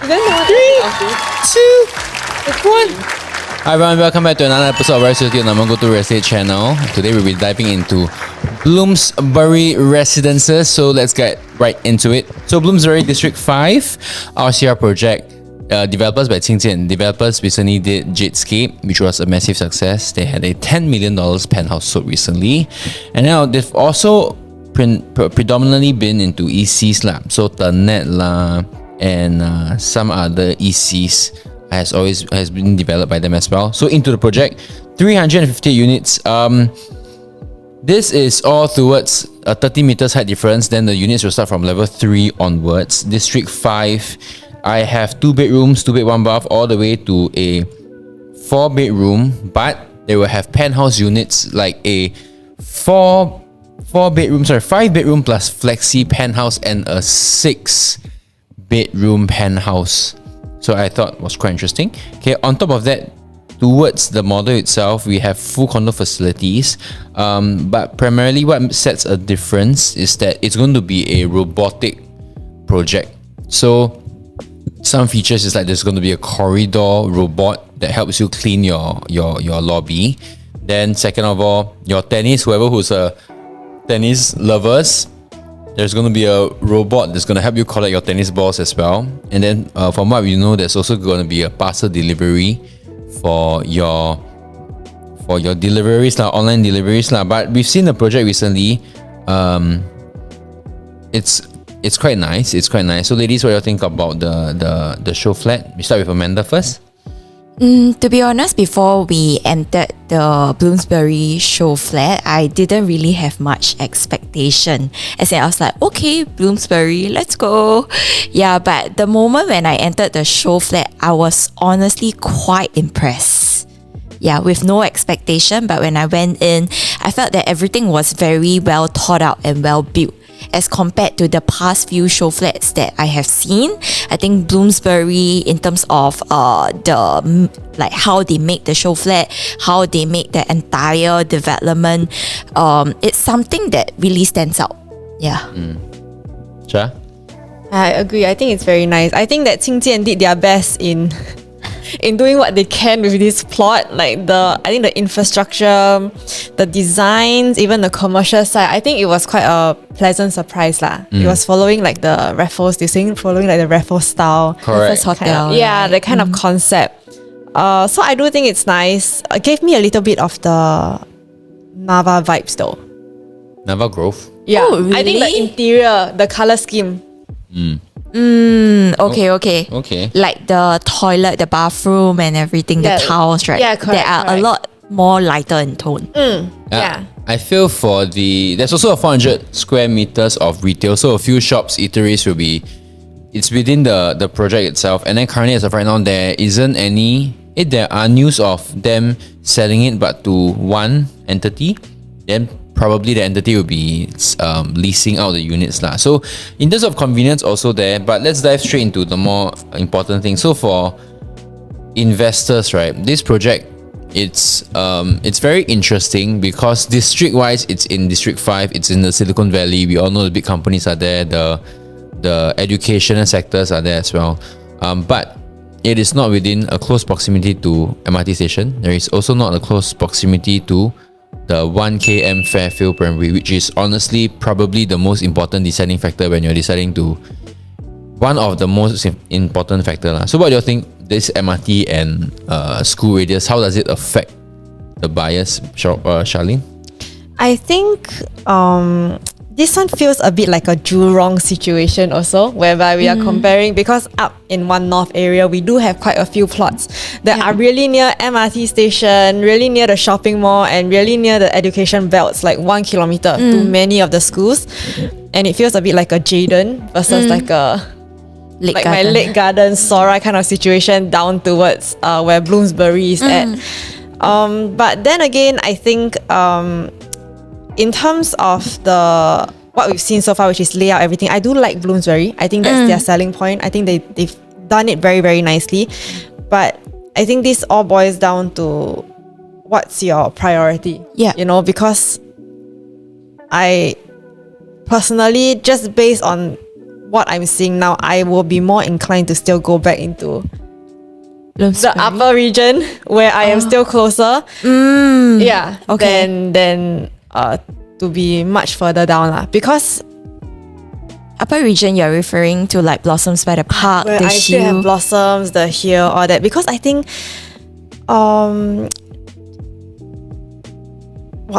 2, 1. Hi everyone, welcome back to another episode of Rise With You on the Go to Real Estate channel. Today we'll be diving into Bloomsbury Residences, so let's get right into it. So Bloomsbury District 5, RCR project, developers by Qingjian. Developers recently did Jadescape, which was a massive success. They had a $10 million penthouse sold recently. And now they've also predominantly been into ECs lah. So Ternet lah and some other ECs has been developed by them as well. So into the project, 350 units. This is all towards a 30 meters height difference. Then the units will start from level 3 onwards. District 5, I have 2 bedrooms, 2 bed, 1 bath, all the way to a 4 bedroom, but they will have penthouse units like a 5 bedroom plus flexi penthouse and a 6 bedroom penthouse. So I thought was quite interesting. Okay, on top of that, towards the model itself, we have full condo facilities. But primarily what sets a difference is that it's going to be a robotic project. So some features is like there's going to be a corridor robot that helps you clean your lobby. Then second of all, your tennis, whoever who's a tennis lovers, there's going to be a robot that's going to help you collect your tennis balls as well. And then from what we know, there's also going to be a parcel delivery for your deliveries, online deliveries. But we've seen the project recently. It's quite nice. It's quite nice. So ladies, what do you think about the show flat? We start with Amanda first. To be honest, before we entered the Bloomsbury show flat, I didn't really have much expectation. As in, I was like, okay, Bloomsbury, let's go. Yeah, but the moment when I entered the show flat, I was honestly quite impressed. Yeah, with no expectation, but when I went in, I felt that everything was very well thought out and well built. As compared to the past few show flats that I have seen, I think Bloomsbury, in terms of how they make the show flat, how they make the entire development, it's something that really stands out. Yeah. Cha? I agree. I think it's very nice. I think that Qingjian did their best in doing what they can with this plot, like the infrastructure, the designs, even the commercial side. I think it was quite a pleasant surprise lah. It was following like the Raffles, following like the Raffles style. Correct. Hotel. The kind of concept. So I do think it's nice. It gave me a little bit of the Nava vibes though. Nava Grove? Yeah. Oh, really? I think the interior, the color scheme. Okay. Like the toilet, the bathroom and everything, the towels, right? Yeah, correct. They are a lot more lighter in tone. I feel there's also a 400 square meters of retail, so a few shops, eateries it's within the project itself. And then currently, as of right now, there are news of them selling it but to one entity. Then probably the entity will be leasing out the units lah. So in terms of convenience also there, but let's dive straight into the more important thing. So for investors, right, this project, it's very interesting because district wise, it's in District 5, it's in the Silicon Valley. We all know the big companies are there, the educational sectors are there as well. But it is not within a close proximity to MRT station. There is also not a close proximity to the 1 km Fairfield Primary, which is honestly probably the most important deciding factor when you're deciding to one of the most important factor. So what do you think this MRT and school radius, how does it affect the buyers, Charlene? I think this one feels a bit like a Jurong situation also, whereby we are comparing, because up in One North area, we do have quite a few plots that are really near MRT station, really near the shopping mall, and really near the education belts, like 1 kilometer to many of the schools. And it feels a bit like a Jayden versus like a my Lake Garden, Sora kind of situation down towards where Bloomsbury is at. But then again, I think in terms of what we've seen so far, which is layout, everything, I do like Bloomsbury. I think that's their selling point. I think they've done it very, very nicely. But I think this all boils down to what's your priority. Yeah. Because I personally, just based on what I'm seeing now, I will be more inclined to still go back into the Bloomsbury. upper region where I am still closer. Yeah. Okay. Than to be much further down lah. Because Upper region, you're referring to like Blossoms by the Park, where the I still Hill. have Blossoms, the Hill, all that. Because I think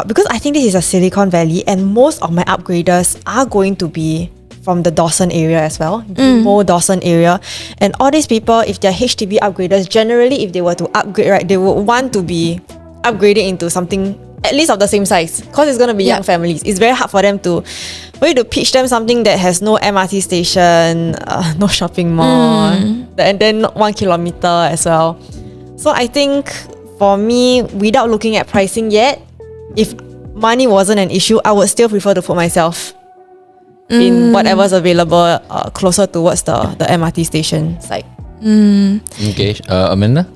because I think this is a Silicon Valley and most of my upgraders are going to be from the Dawson area as well, more Dawson area. And all these people, if they're HDB upgraders, generally if they were to upgrade, right, they would want to be upgrading into something at least of the same size, because it's going to be young families. It's very hard for you to pitch them something that has no MRT station, no shopping mall, and then 1 kilometer as well. So I think for me, without looking at pricing yet, if money wasn't an issue, I would still prefer to put myself in whatever's available closer towards the MRT station side. Okay, Amanda?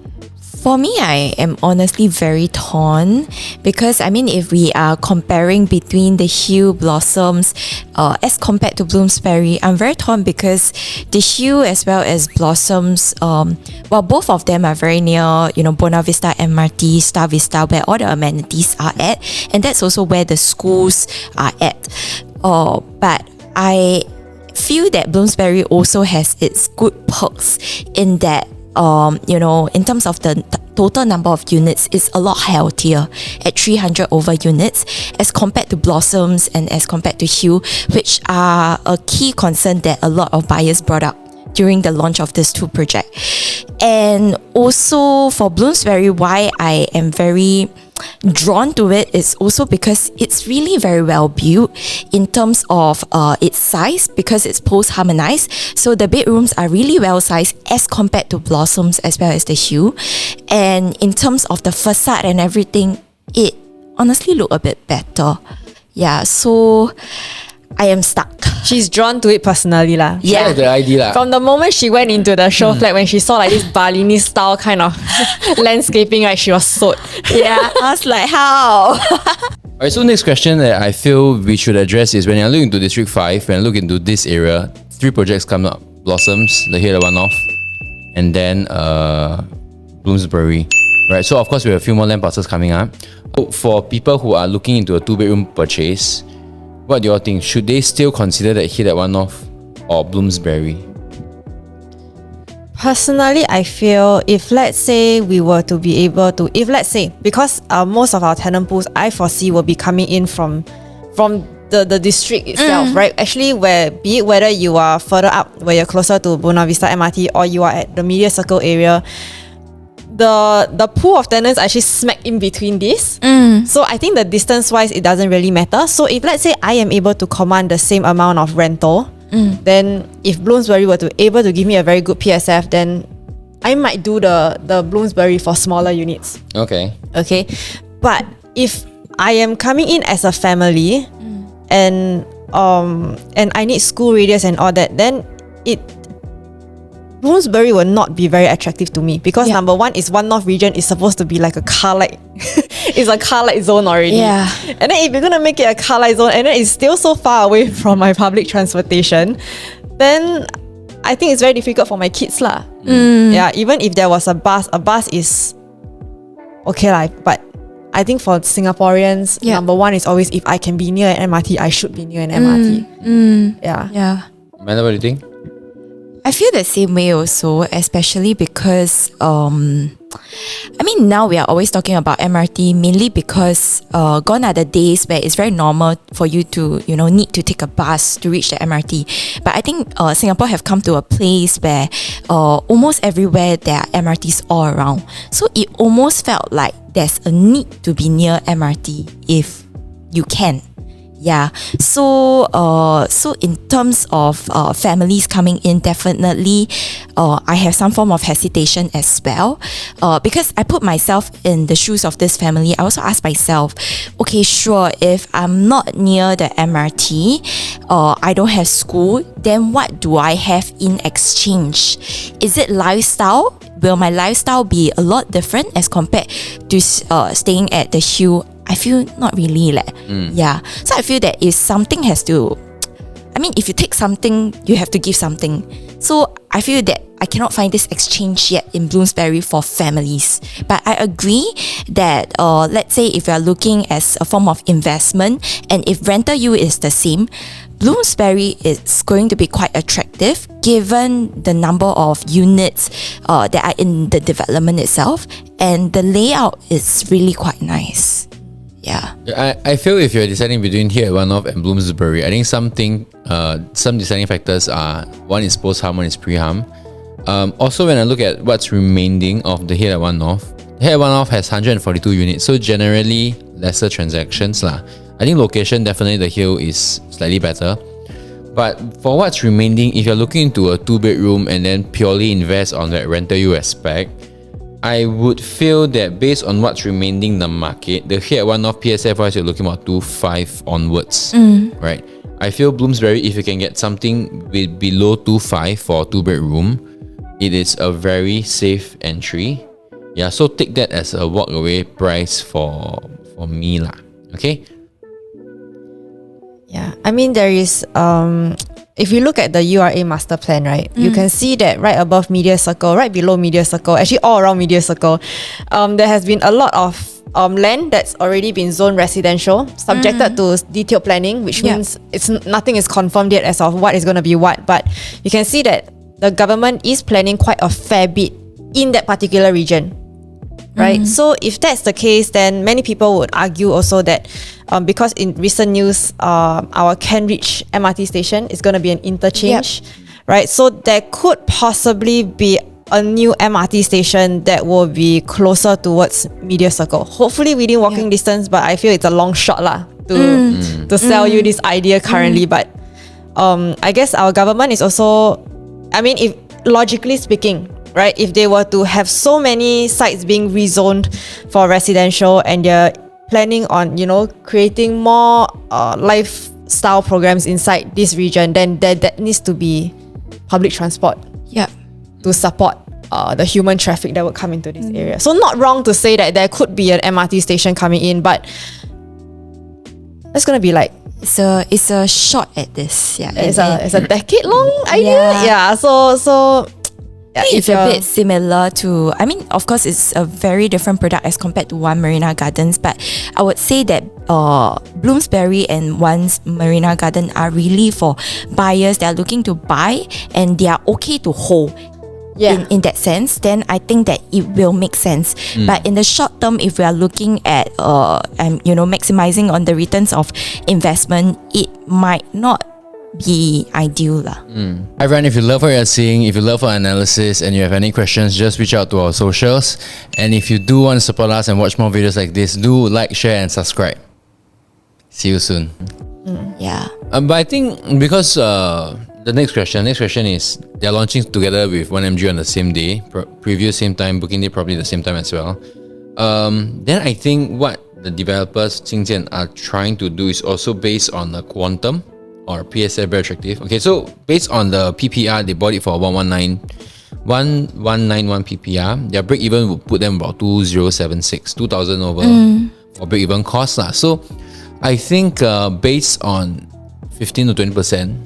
For me, I am honestly very torn because I mean, if we are comparing between the Hue Blossoms as compared to Bloomsbury, I'm very torn because the Hue as well as Blossoms, well, both of them are very near, Buona Vista MRT, Star Vista, where all the amenities are at, and that's also where the schools are at. But I feel that Bloomsbury also has its good perks in that in terms of the total number of units, is a lot healthier at 300 over units as compared to Blossoms and as compared to Hue, which are a key concern that a lot of buyers brought up during the launch of this two projects. And also for Bloomsbury, why I am very drawn to it is also because it's really very well built in terms of its size, because it's post-harmonized. So the bedrooms are really well sized as compared to Blossoms as well as the Hue. And in terms of the facade and everything, it honestly look a bit better. Yeah, so I am stuck. She's drawn to it personally lah. Yeah, the idea. From the moment she went into the show flat, when she saw like this Balinese style kind of landscaping, right, she was sold. Yeah, I was like, how? Alright, so next question that I feel we should address is when you look into District 5, when I look into this area, 3 projects come up. Blossoms, the here, the one off, and then Bloomsbury. Right, so of course we have a few more land parcels coming up. So for people who are looking into a 2-bedroom purchase, what do you all think? Should they still consider that here, that one off, or Bloomsbury? Personally, I feel if let's say we were to be able to, because most of our tenant pools I foresee will be coming in from the district itself, right? Actually, be it whether you are further up, where you're closer to Buona Vista MRT, or you are at the Media Circle area, the pool of tenants actually smack in between this. So I think the distance wise, it doesn't really matter. So if let's say I am able to command the same amount of rental, then if Bloomsbury were able to give me a very good PSF, then I might do the Bloomsbury for smaller units. Okay. But if I am coming in as a family and I need school radius and all that, then Bloomsbury will not be very attractive to me, because number one is One North region is supposed to be like a car light. It's a car light zone already. Yeah. And then if you're gonna make it a car light zone and then it's still so far away from my public transportation, then I think it's very difficult for my kids lah. Yeah, even if there was a bus is okay lah. But I think for Singaporeans, number one is always, if I can be near an MRT, I should be near an MRT. Yeah. Amanda, what do you think? I feel the same way also, especially because now we are always talking about MRT mainly because gone are the days where it's very normal for you to need to take a bus to reach the MRT. But I think Singapore have come to a place where almost everywhere there are MRTs all around. So it almost felt like there's a need to be near MRT if you can. Yeah, so in terms of families coming in, definitely I have some form of hesitation as well, because I put myself in the shoes of this family. I also ask myself, okay, sure, if I'm not near the MRT, I don't have school, then what do I have in exchange? Is it lifestyle? Will my lifestyle be a lot different as compared to staying at the Hue? I feel not really. Yeah. So I feel that if something has to, mean, if you take something, you have to give something. So I feel that I cannot find this exchange yet in Bloomsbury for families. But I agree that let's say if you are looking as a form of investment, and if rental yield is the same, Bloomsbury is going to be quite attractive given the number of units that are in the development itself, and the layout is really quite nice. Yeah. I feel if you're deciding between here at One North and Bloomsbury, I think some deciding factors are, one is post-harm, one is pre-harm. Also, when I look at what's remaining of the here at One North, here at One North has 142 units, so generally lesser transactions lah. I think location, definitely the hill is slightly better. But for what's remaining, if you're looking into a 2-bedroom and then purely invest on that rental yield aspect, I would feel that based on what's remaining in the market, the here at One North PSF wise, you're looking about 2.5 onwards, right? I feel Bloomsbury, if you can get something below 2.5 for a 2-bedroom, it is a very safe entry. Yeah, so take that as a walk away price for me lah. Okay. Yeah, I mean, there is, if you look at the URA master plan, right, you can see that right above Media Circle, right below Media Circle, actually all around Media Circle, there has been a lot of land that's already been zoned residential, subjected to detailed planning, which means nothing is confirmed yet as of what is going to be what. But you can see that the government is planning quite a fair bit in that particular region. Right, so if that's the case, then many people would argue also that because in recent news, our Kent MRT station is going to be an interchange, right? So there could possibly be a new MRT station that will be closer towards Media Circle. Hopefully within walking distance, but I feel it's a long shot lah to sell you this idea currently. But I guess our government is also, I mean, if logically speaking, right, if they were to have so many sites being rezoned for residential and they're planning on, creating more lifestyle programs inside this region, then that needs to be public transport to support the human traffic that would come into this area. So not wrong to say that there could be an MRT station coming in, but it's going to be like, it's a shot at this. Yeah, it's a decade long idea. Yeah, so it's a bit similar to, I mean, of course, it's a very different product as compared to One Marina Gardens, but I would say that Bloomsbury and One's Marina Garden are really for buyers that are looking to buy and they are okay to hold. In that sense, then I think that it will make sense. But in the short term, if we are looking at maximizing on the returns of investment, it might not be ideal lah. Hi everyone, if you love what you're seeing, if you love our analysis and you have any questions, just reach out to our socials. And if you do want to support us and watch more videos like this, do like, share and subscribe. See you soon. But I think because the next question is they're launching together with 1MG on the same day, preview same time, booking day probably the same time as well. Then I think what the developers Qingjian are trying to do is also based on the quantum or PSF, very attractive. Okay, so based on the PPR, they bought it for 1191 PPR. Their break even would put them about 2076, 2000 over for break even cost lah. So I think based on 15 to 20%,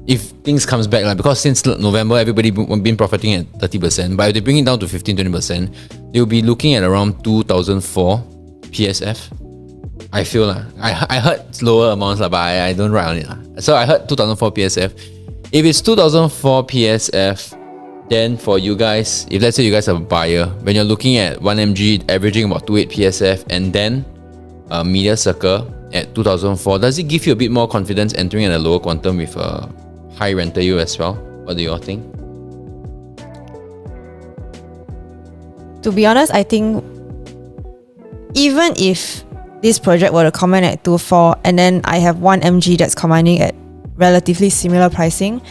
if things comes back lah, because since November everybody been profiting at 30%, but if they bring it down to 15-20%, they'll be looking at around 2004 PSF. I feel lah. I heard lower amounts lah, but I don't write on it lah. So I heard 2004 PSF. If it's 2004 PSF, then for you guys, if let's say you guys are a buyer, when you're looking at 1MG averaging about 28 PSF and then Media Circle at 2004, does it give you a bit more confidence entering at a lower quantum with a high rental yield as well? What do you all think? To be honest, I think even if this project were to come in at 2.4 and then I have 1MG that's commanding at relatively similar pricing,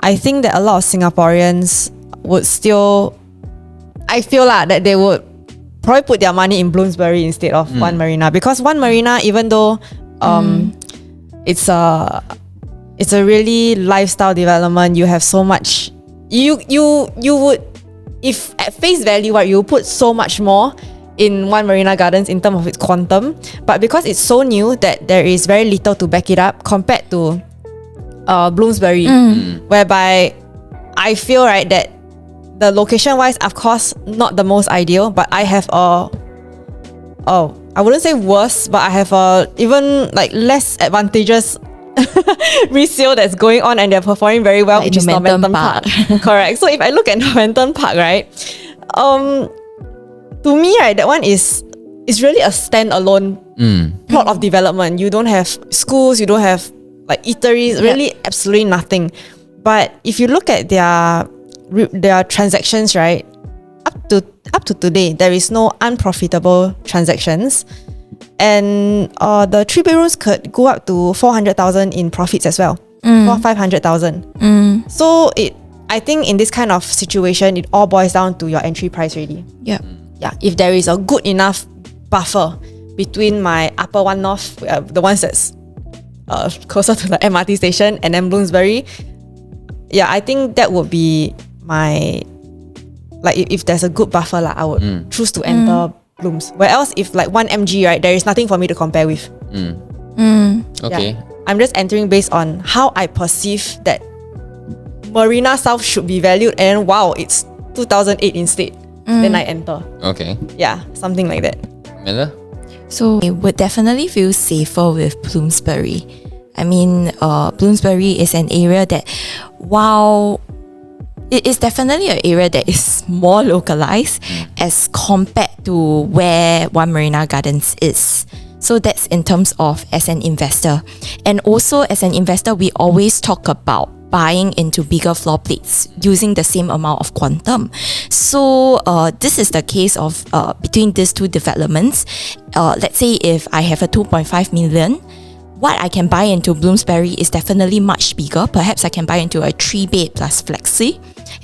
I think that a lot of Singaporeans would still, I feel that they would probably put their money in Bloomsbury instead of One Marina, because One Marina, even though it's a really lifestyle development, you have so much, you would, if at face value, right, you put so much more in One Marina Gardens in terms of its quantum, but because it's so new that there is very little to back it up compared to Bloomsbury, whereby I feel right that the location wise, of course, not the most ideal, but I have I wouldn't say worse, but I have even like less advantageous resale that's going on, and they're performing very well, Like which is Normanton Normanton Park. Park. Correct. So if I look at Normanton Park, right, to me, right, that one is really a standalone plot of development. You don't have schools, you don't have like eateries, really absolutely nothing. But if you look at their transactions, right, up to today, there is no unprofitable transactions. And the 3 bedrooms could go up to 400,000 in profits as well, or 500,000. So I think in this kind of situation, it all boils down to your entry price really. Yeah. Yeah, if there is a good enough buffer between my upper one north, the ones that's closer to the MRT station, and then Bloomsbury, yeah, I think that would be my, like if there's a good buffer, I would choose to enter Blooms. Where else, if like 1 mg, right, there is nothing for me to compare with. Okay. Yeah. I'm just entering based on how I perceive that Marina South should be valued, and wow, it's 2008 instead. Then I enter. Okay. Yeah, something like that. Mela? So I would definitely feel safer with Bloomsbury. I mean, Bloomsbury is an area that, while it is definitely an area that is more localized as compared to where One Marina Gardens is. So that's in terms of as an investor. And also as an investor, we always talk about buying into bigger floor plates using the same amount of quantum. So this is the case of between these two developments. Let's say if I have a 2.5 million, what I can buy into Bloomsbury is definitely much bigger. Perhaps I can buy into a 3-bed plus flexi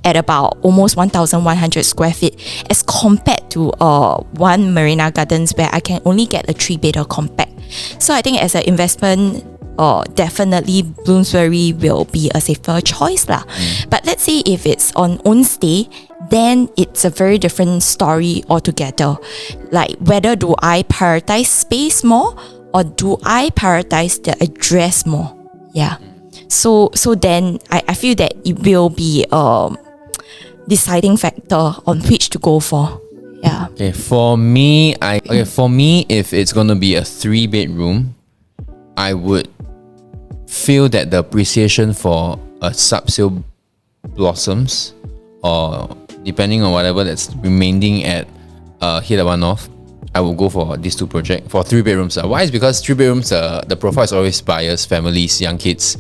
at about almost 1,100 square feet, as compared to One Marina Gardens where I can only get a 3-bed or compact. So I think as an investment, definitely Bloomsbury will be a safer choice lah. But let's say if it's on own stay, then it's a very different story altogether. Like, whether do I prioritize space more, or do I prioritize the address more? Yeah. So then I feel that it will be deciding factor on which to go for. Yeah. Okay, for me, if it's gonna be a 3-bedroom, I would feel that the appreciation for a sub-sale blossoms, or depending on whatever that's remaining at here at One North, I will go for these two projects for 3 bedrooms. Why is because 3 bedrooms, the profile is always buyers, families, young kids,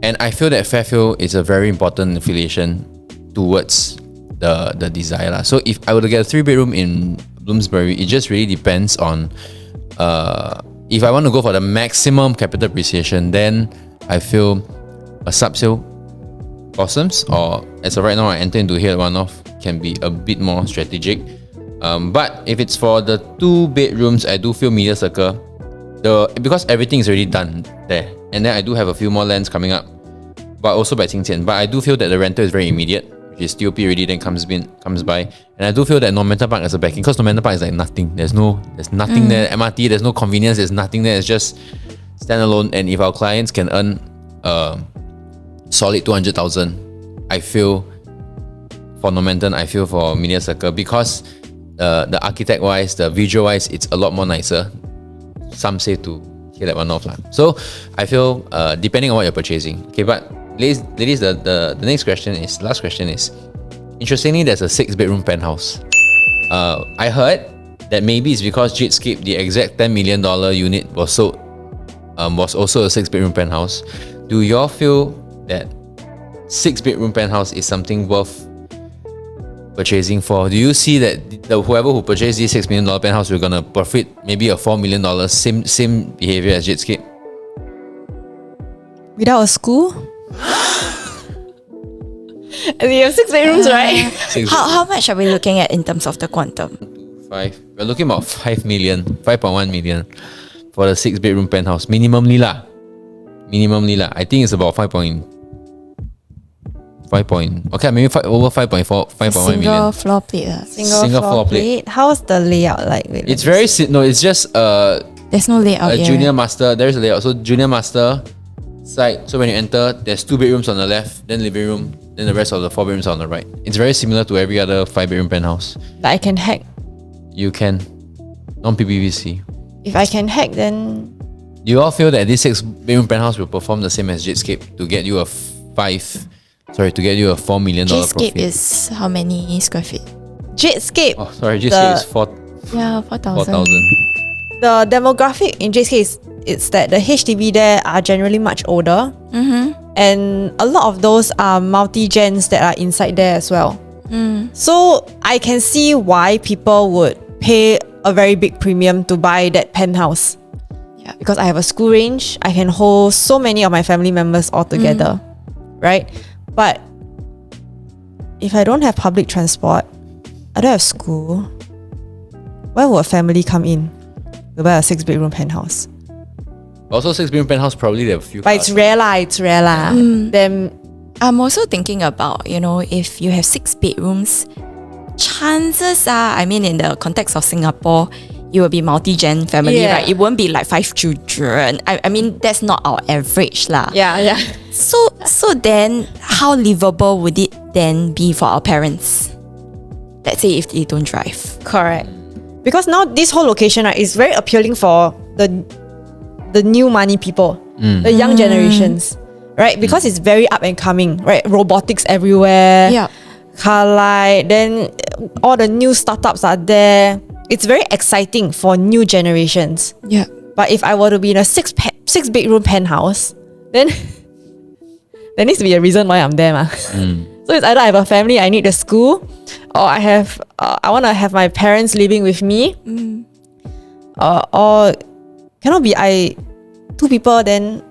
and I feel that Fairfield is a very important affiliation towards the desire lah. So if I were to get a 3-bedroom in Bloomsbury, it just really depends on if I want to go for the maximum capital appreciation, then I feel a sub-sale blossoms, or as of right now I enter into here at One North, can be a bit more strategic. But if it's for the 2 bedrooms, I do feel Media Circle, because everything is already done there, and then I do have a few more lands coming up, but also by Qingqian. But I do feel that the rental is very immediate, which is TOP already then comes by, and I do feel that Normanton Park as a backing, because Normanton Park is like nothing. There's nothing there. MRT, there's no convenience. There's nothing there. It's just standalone. And if our clients can earn solid 200,000, I feel for Normanton, I feel for Media Circle, because the architect wise, the visual wise, it's a lot more nicer. Some say to hear that One North lah. So I feel depending on what you're purchasing. Okay, but ladies, the next question is, last question is, interestingly, there's a 6-bedroom penthouse. I heard that maybe it's because Jadescape, the exact $10 million unit was sold, was also a 6-bedroom penthouse. Do y'all feel that 6-bedroom penthouse is something worth purchasing for? Do you see that whoever who purchased this $6 million penthouse, we're gonna profit maybe a $4 million, same behavior as Jadescape? Without a school? And you have 6 bedrooms, right? How much are we looking at in terms of the quantum? 5. We're looking about 5 million, 5.1 million for the 6-bedroom penthouse. Minimumly lah. I think it's about 5 point. Okay, maybe over 5.4, 5.1 million. Single floor plate. Single floor plate. How's the layout like? It's very no. It's just There's no layout. a junior master. There's a layout. So junior master, side. So when you enter, there's 2 bedrooms on the left, then living room, then the rest of the 4 bedrooms are on the right. It's very similar to every other 5-bedroom penthouse. That I can hack. You can. Non-PPVC. If I can hack, then Do you all feel that this 6-bedroom penthouse will perform the same as Jadescape to get you a $4 million Jadescape profit? is how many square feet? Jadescape. Oh, sorry, Jadescape is 4,000. 4,000. The demographic in Jadescape is that the HDB there are generally much older. And a lot of those are multi-gens that are inside there as well. So I can see why people would pay a very big premium to buy that penthouse. Yeah. Because I have a school range, I can hold so many of my family members all together, right? But if I don't have public transport, I don't have school, where will a family come in to buy a 6-bedroom penthouse? Also, 6-bedroom penthouse probably there are a few But it's cars. rare lah, it's rare lah. Then I'm also thinking about, if you have 6 bedrooms, chances are, I mean, in the context of Singapore, it will be multi-gen family, Yeah. right? It won't be like 5 children. I mean, that's not our average lah. yeah. So then, how livable would it then be for our parents? Let's say if they don't drive. Correct. Because now this whole location, right, is very appealing for the new money people, the young generations, right? Because it's very up and coming, right? Robotics everywhere. Yeah. Car light, then all the new startups are there. It's very exciting for new generations. Yeah. But if I were to be in a 6-bedroom penthouse, then there needs to be a reason why I'm there, ma. So it's either I have a family, I need the school, or I want to have my parents living with me, or cannot be 2 people, then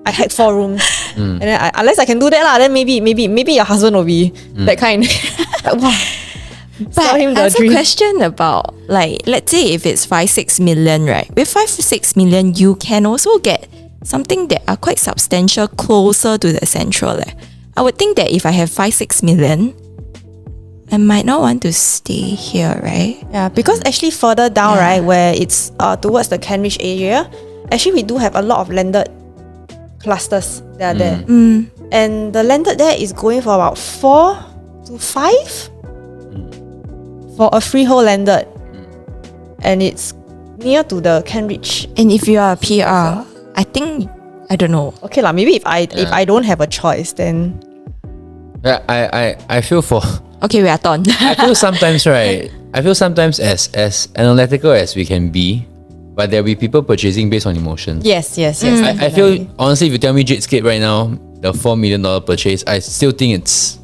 I had 4 rooms, and then unless I can do that lah, then maybe your husband will be that kind. Wow. Sell But him the I have a dream. question about, like, let's say if it's 5-6 million, right? With 5-6 million, you can also get something that are quite substantial closer to the central. I would think that if I have 5-6 million, I might not want to stay here, right? Yeah, because actually further down, right, where it's towards the Kent Ridge area, actually we do have a lot of landed clusters that are there. And the landed there is going for about 4 to 5 for a freehold landed. And it's near to the Kent Ridge. And if you are a PR, I think, I don't know. Okay lah, maybe if I don't have a choice, then Yeah, I feel for... Okay, we are done. I feel sometimes, right? I feel sometimes as analytical as we can be, but there'll be people purchasing based on emotions. yes. I feel, honestly, if you tell me Jadescape right now, the $4 million purchase, I still think it's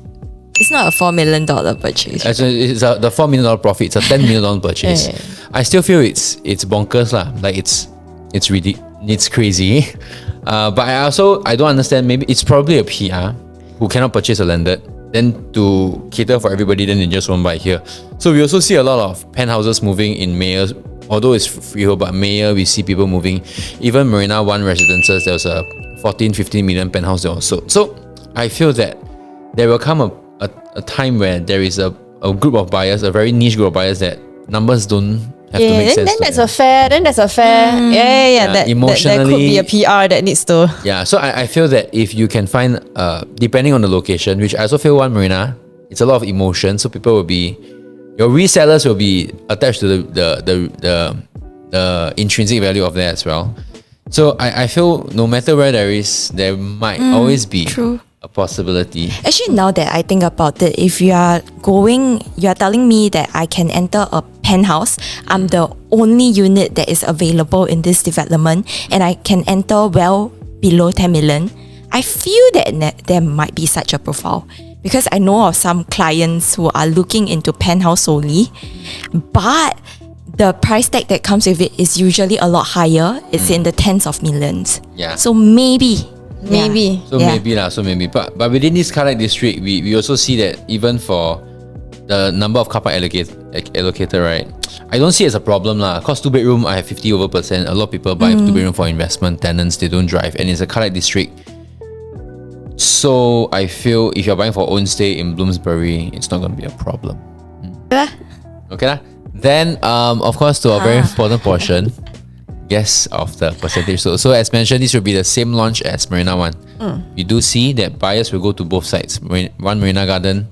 It's not a $4 million purchase. the $4 million profit. It's a $10 million purchase. I still feel it's bonkers lah. Like it's crazy. But I don't understand. Maybe it's probably a PR who cannot purchase a landed. Then to cater for everybody, then they just won't buy here. So we also see a lot of penthouses moving in Mayor. Although it's freehold, but Mayor, we see people moving. Even Marina 1 Residences, there was a 14-15 million penthouse that was sold. So I feel that there will come a time where there is a group of buyers, a very niche group of buyers that numbers don't have to make sense. Then to that's them. a fair. Then that's a fair. Yeah. That could be a PR that needs to. Yeah, so I feel that if you can find, depending on the location, which I also feel One Marina, it's a lot of emotion, so people will be, your resellers will be attached to the intrinsic value of that as well. So I feel no matter where there might always be true. a possibility. Actually, now that I think about it, if you are telling me that I can enter a penthouse, I'm the only unit that is available in this development, and I can enter well below 10 million, I feel that there might be such a profile. Because I know of some clients who are looking into penthouse solely, but the price tag that comes with it is usually a lot higher. It's in the tens of millions. Yeah. So maybe. So Yeah. maybe. But within this car district, we also see that even for the number of car park allocated, right? I don't see it as a problem lah. Cause 2-bedroom, I have 50%. A lot of people buy 2-bedroom for investment. Tenants, they don't drive, and it's a car district. So I feel if you're buying for own stay in Bloomsbury, it's not going to be a problem. Okay lah. Then of course, to a very important portion, guess of the percentage. So as mentioned, this will be the same launch as Marina 1. You do see that buyers will go to both sides. One Marina Garden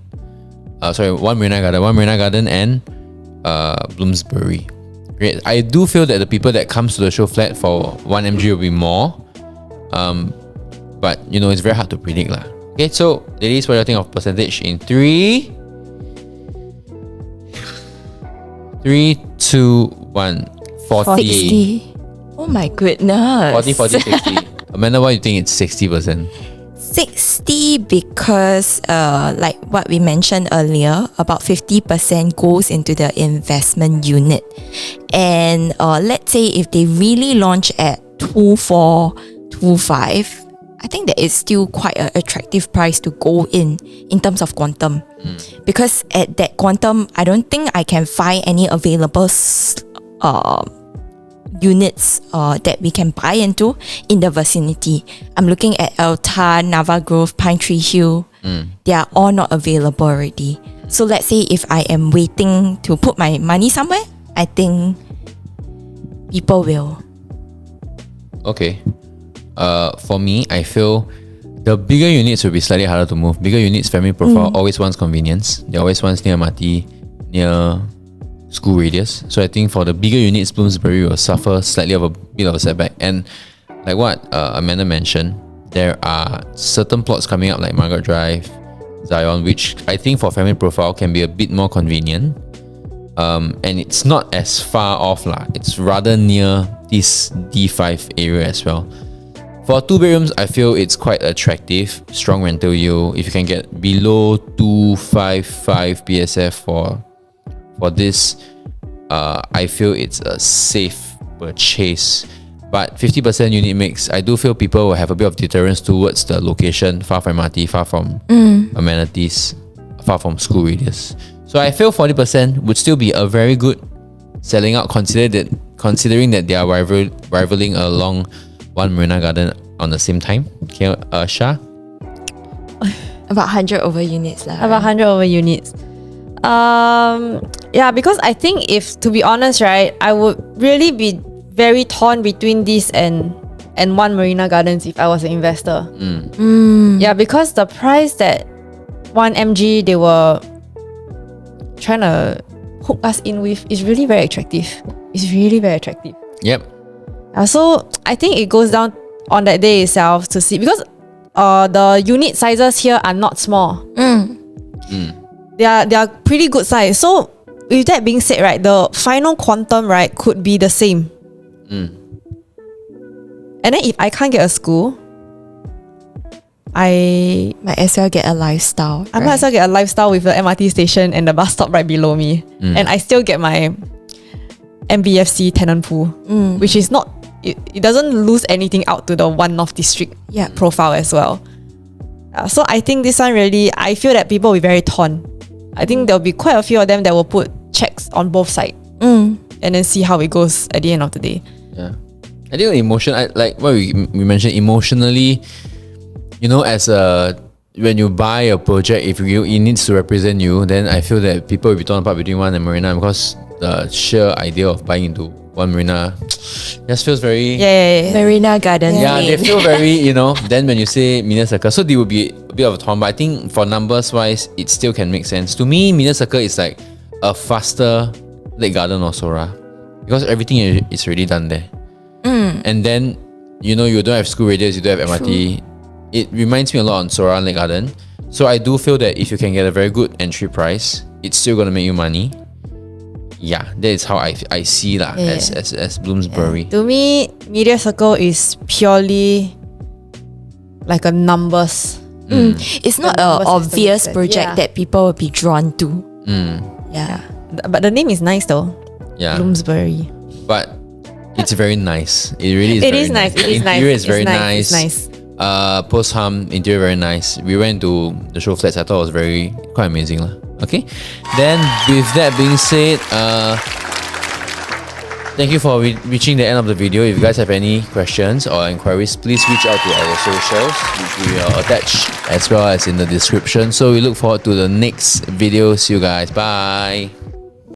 and Bloomsbury. Great. I do feel that the people that comes to the show flat for 1MG will be more. But it's very hard to predict lah. Okay, so ladies, what do you think of percentage in 3, 2, 1? 40. 60. Oh my goodness. 40, 60. Amanda, why do you think it's 60%? 60 because like what we mentioned earlier, about 50% goes into the investment unit. And let's say if they really launch at 24, 25, I think that is still quite an attractive price to go in terms of quantum. Because at that quantum, I don't think I can find any available units that we can buy into in the vicinity. I'm looking at Alta, Nava Grove, Pine Tree Hill. They are all not available already. So let's say if I am waiting to put my money somewhere, I think people will. Okay. For me, I feel the bigger units will be slightly harder to move. Bigger units, family profile, always wants convenience. They always wants near MRT, near school radius. So I think for the bigger units, Bloomsbury will suffer slightly of a bit of a setback. And like what Amanda mentioned, there are certain plots coming up like Margaret Drive, Zion, which I think for family profile can be a bit more convenient. And it's not as far off lah. It's rather near this D5 area as well. For 2 bedrooms, I feel it's quite attractive. Strong rental yield. If you can get below 255 PSF for this, I feel it's a safe purchase. But 50% unit mix, I do feel people will have a bit of deterrence towards the location, far from MRT, far from amenities, far from school radius. So I feel 40% would still be a very good selling out, considering that they are rivaling along one Marina Garden on the same time. Okay, Shah? About 100 over units lah. About 100 over units. Yeah, because I think to be honest, right, I would really be very torn between this and one Marina Gardens if I was an investor. Yeah, because the price that 1MG they were trying to hook us in with is really very attractive. It's really very attractive. Yep. So I think it goes down on that day itself to see, because the unit sizes here are not small. They are pretty good size. So with that being said, right, the final quantum, right, could be the same. And then if I can't get a school, I might as well get a lifestyle. I might as well get a lifestyle with the MRT station and the bus stop right below me. And I still get my MBFC tenant pool, which is not, it doesn't lose anything out to the One North District profile as well. So I think this one really, I feel that people will be very torn. I think there'll be quite a few of them that will put checks on both sides and then see how it goes at the end of the day. Yeah. I think like what we mentioned, emotionally, when you buy a project, if it needs to represent you, then I feel that people will be torn apart between one and Marina, because the sheer idea of buying into one Marina just feels very... Marina Garden. Yeah, they feel very, then when you say Media Circle, so they will be a bit of a torn, but I think for numbers wise, it still can make sense. To me, Media Circle is like a faster Lake Garden or Sora, because everything is already done there. And then, you don't have school radius, you don't have MRT. True. It reminds me a lot on Sora and Lake Garden. So I do feel that if you can get a very good entry price, it's still going to make you money. Yeah, that is how I see that as Bloomsbury. To me, Media Circle is purely like a numbers. It's not an obvious project that people will be drawn to. Yeah. But the name is nice though. Yeah. Bloomsbury. But it's very nice. It really is. It is nice. It is nice. Interior is very nice. It's nice. Post-hum interior very nice. We went to the show flats. I thought it was quite amazing lah. Okay. Then with that being said, thank you for reaching the end of the video. If you guys have any questions or inquiries, please reach out to our socials, which we will attach as well as in the description. So we look forward to the next video. See you guys. Bye.